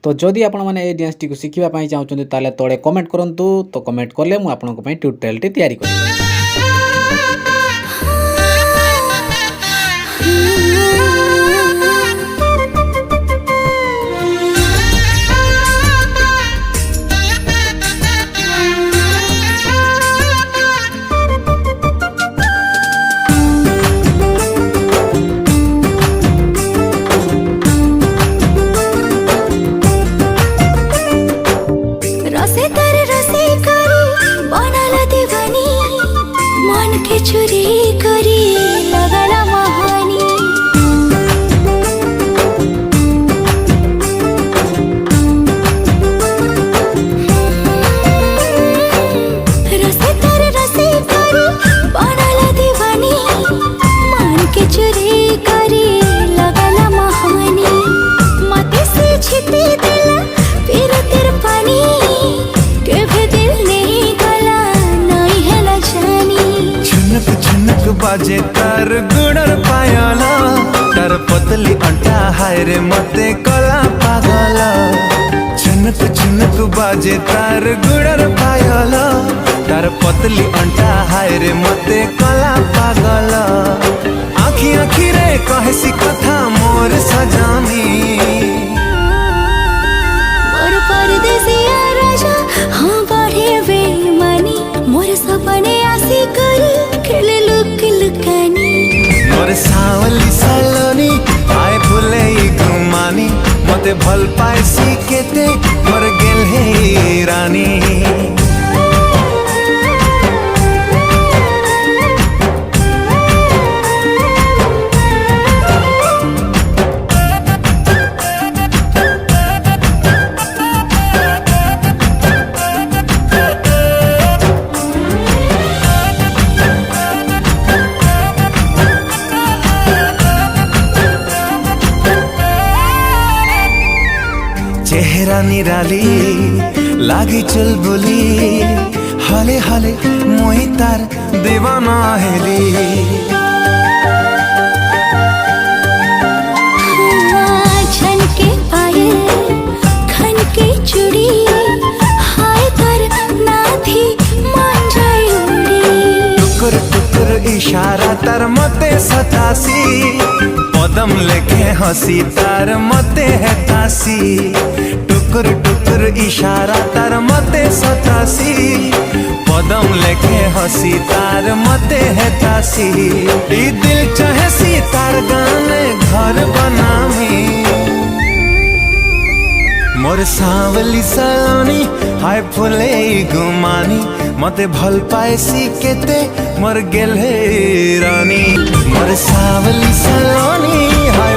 तो जदि आपण मैंने ये डांस टी शिखापी चाहते ताले तले कमेंट करूँ। तो कमेंट कले मुझे आपंप ट्यूटोरियल टी तैयारी करी। चुरी करी लगला महानी रसे तर रसे करी बनला दीवानी मन के चुरी करी लगला महानी मते से छिपी दिला फिर तेर पानी के भी दिल नहीं गला नहीं है ना जानी झुनक झुनक बाजे तार गुड़र पायला तार पतली अंटा हाय रे मते कला पागला। झुनक झुनक बाजे तार गुड़र पायला तार पतली अंटा हाय रे मते कला पागला। आखी आखी रे कहे सी कथा मोर सजानी मोर परदेसिया राजा हाँ बढ़े बेईमानी मोर सपने आसी कर खेले लुक लुकानी मोर सावली सलोनी आए फुले घुमानी मते भल पाए सी केते मोर गेल हे रानी। चेहरा निराली लागी चल बोली हले हले मोहि तार दीवाना हेली। छन के पायल खन के चूड़ी हाय तर नाथी मान जाई उड़ी टुकुर टुकुर इशारा तार मते सतासी पदम लेखे हंसी तार मते है तासी। टुकुर टुकुर इशारा तार मते सतासी पदम लेखे हंसी तार मते है तासी। ई दिल चाहे सी तार गाने घर बनामी मोर सावली सलोनी हाय फुले गुमानी मते भल पाए सी केते मोर गेल हे रानी। मोर सावली सलोनी हाय